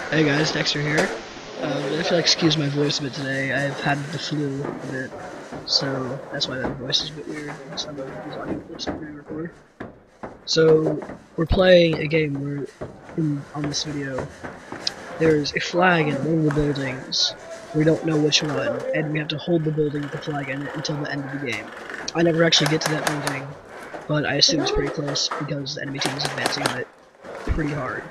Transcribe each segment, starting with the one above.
Hey guys, Dexter here. If you'll excuse my voice a bit today, I've had the flu a bit, so that's why that voice is a bit weird. Some of these audio clips I'm going to record. So, we're playing a game where, on this video, there's a flag in one of the buildings. We don't know which one, and we have to hold the building with the flag in it until the end of the game. I never actually get to that building, but I assume it's pretty close because the enemy team is advancing on it pretty hard.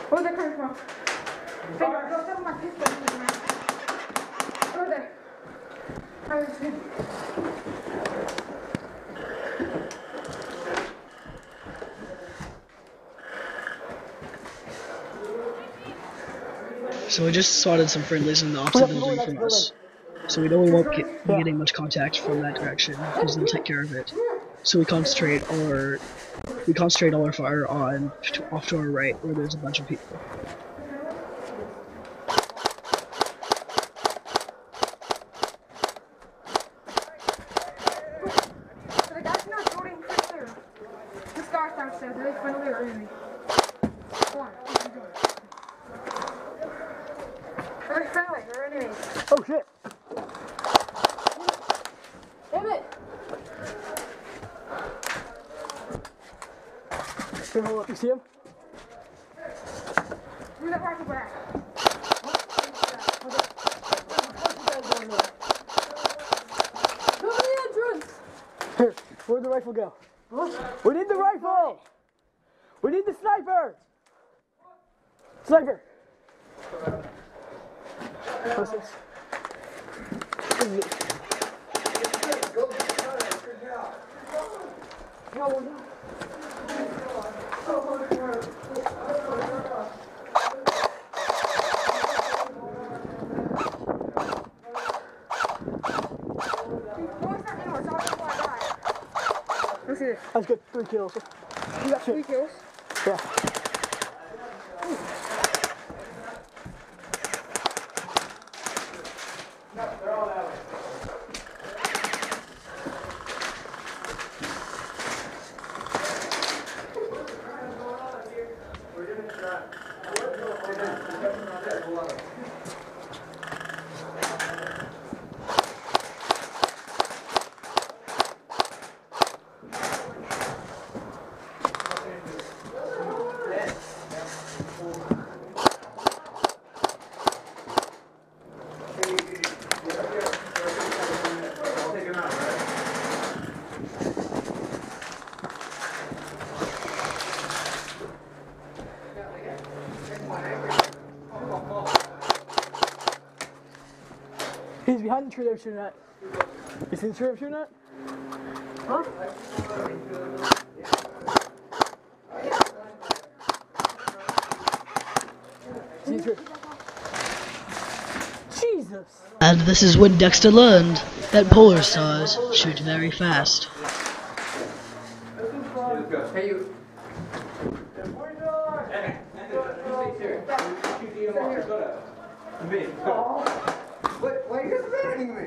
Where's that coming from? Finger, go tell my pistol. Over there. So we just spotted some friendlies in the opposite building from us. So we know we won't be getting much contact from that direction because they'll take care of it. So we concentrate all our fire on off to our right where there's a bunch of people. So the guy's not shooting right there. This guy's downstairs. They're friendly or enemy. Come on, what are you doing? Are they friendly or enemies? Oh shit! Damn it! Here, hold up. You see him? Move that rifle back. Go to the entrance! Here, where'd the rifle go? What? We need the rifle! We need the sniper! Sniper! What's this? What is it? Let's see this. That's good. 3 kills. You got 3 kills? Yeah. He's behind the tree they're shooting at. You see the tree I'm shooting at? Huh? See the tree? Jesus! And this is when Dexter learned that polar stars shoot very fast. Hey, you. Why are you guys abandoning me?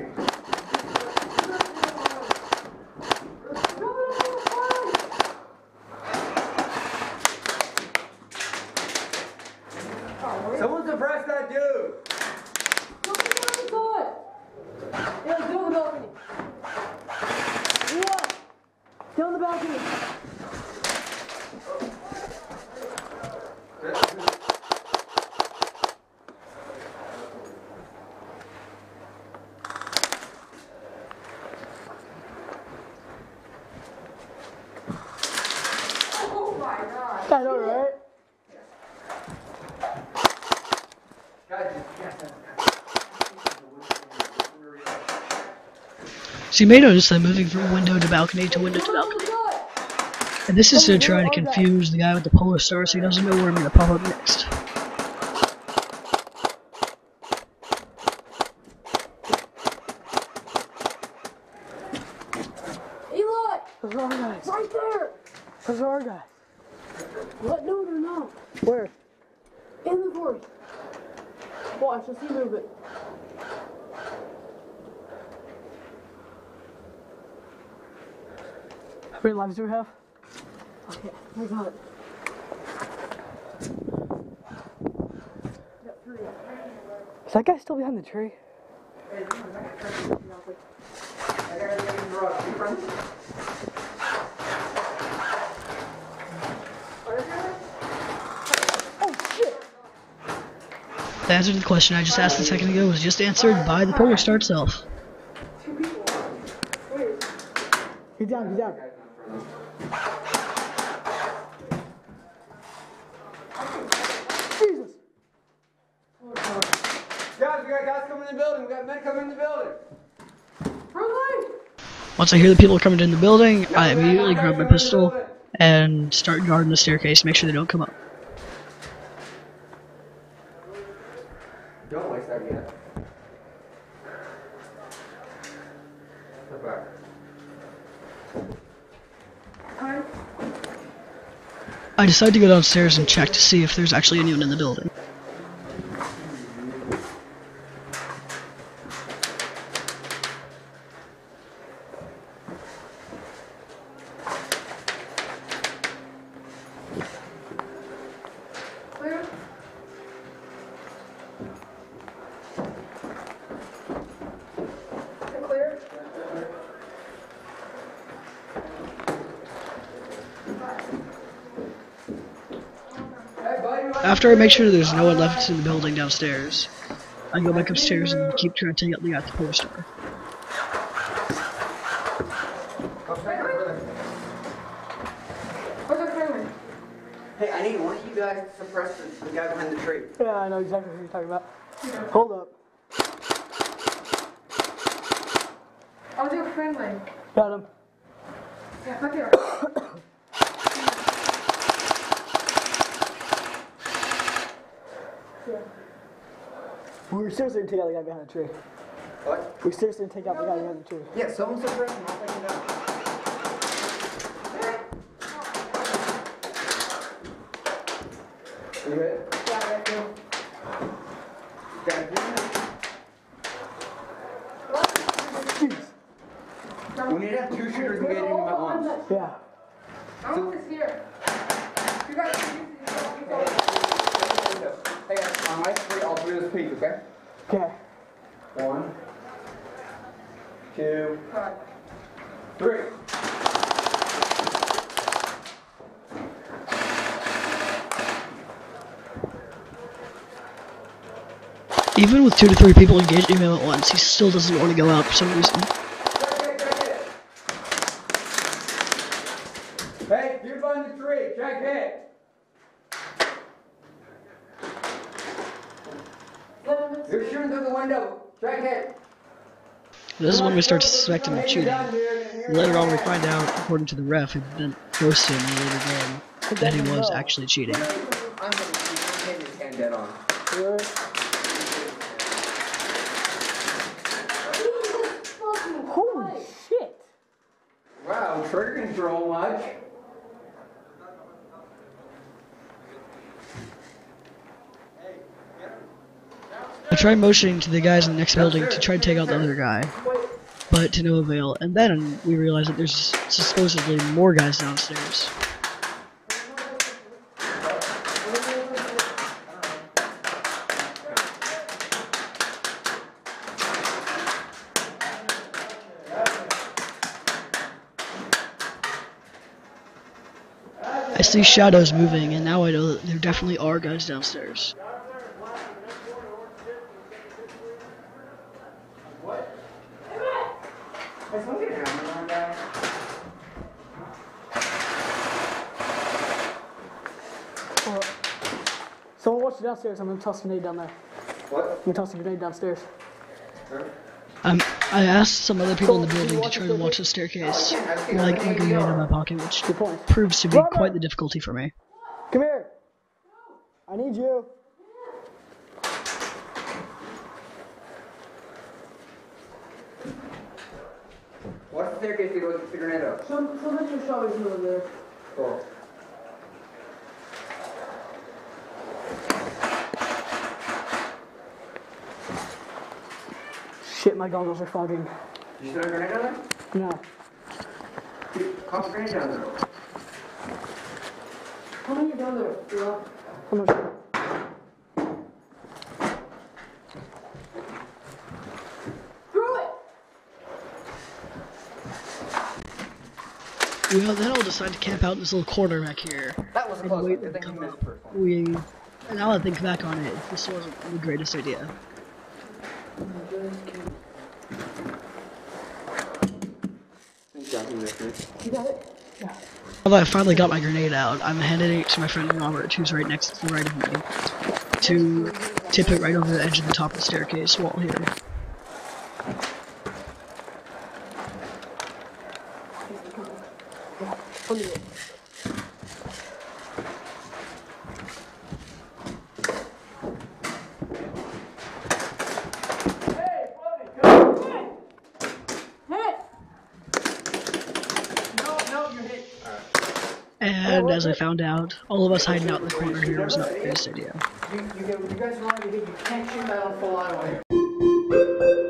Someone suppress that dude! Yeah, do the balcony. Yeah! Down the balcony! Oh my god. I know, right? So you may notice I'm moving from window to balcony to window to balcony. And this is to try to confuse the guy with the polar star so he doesn't know where I'm going to pop up next. Eli! Those are our guys. Right there! Those are our guys. What? No, they're not. Where? In the forest. Watch, let's see movement. How many lives do we have? Okay, I got it. Is that guy still behind the tree? The answer to the question I just asked a second ago was just answered by the polar star itself. Get down, get down. Jesus! Guys, we got guys coming in the building. We got men coming in the building. Once I hear the people coming in the building, I immediately grab my pistol and start guarding the staircase, make sure they don't come up. Don't waste that yet. Step back. I decide to go downstairs and check to see if there's actually anyone in the building. Clear? Clear? After I make sure there's no one left in the building downstairs, I go back upstairs and keep trying to take out the guy at the polar star. What's our camera? Hey, I need one of you guys to suppress the guy behind the tree. Yeah, I know exactly what you're talking about. Hold up. I'll do a friendly. Got him. Yeah, look here. We seriously didn't take out the guy behind the tree. What? We seriously didn't take out the guy behind the tree. Yeah, someone suppress him. I'll take him down. You hit? Yeah, right here. Got it. Jeez. We need to have two shooters engaging him at once. Yeah. I'm just here. You guys can use these. Hey guys, on my three, all three of us peek, okay? Okay. 1, 2, 3. Even with 2 to 3 people engaging him at once, he still doesn't want to go out for some reason. Hey, you're behind the tree. Check it. You're shooting through the window. Check it. This is when we start to suspect him of cheating. Later on we find out, according to the ref who then posted in the later game, that he was actually cheating. I'm going to hit his hand dead on. Really? Holy shit! Wow, trigger control much. I try motioning to the guys in the next building to try to take out the other guy, but to no avail, and then we realize that there's supposedly more guys downstairs. I see shadows moving, and now I know that there definitely are guys downstairs. Someone watch it downstairs. I'm gonna toss a grenade down there. What? I'm gonna toss a grenade downstairs. I asked some other people in the building to try to watch the staircase, like a grenade in my pocket, which Good point. proves to be quite the difficulty for me. Come here. I need you. What's the staircase you go to the grenade up? Someone just show me over there. Cool. Shit, my goggles are fogging. Did you throw a grenade down there? No. Dude, pop a grenade down there. How many are down there? Yeah. I'm not sure. Throw it! Then I'll decide to camp out in this little corner back here. That was a And close wait one. Good them thing you come missed up. the first one. And now I think back on it, this wasn't the greatest idea. You got it? Yeah. Now that I finally got my grenade out, I'm handing it to my friend Robert, who's right next to the right of me, to tip it right over the edge of the top of the staircase wall here. Under it. And as I found out, all of us hiding out in the corner here was not the greatest idea. You guys are already hit. You can't shoot that on full auto.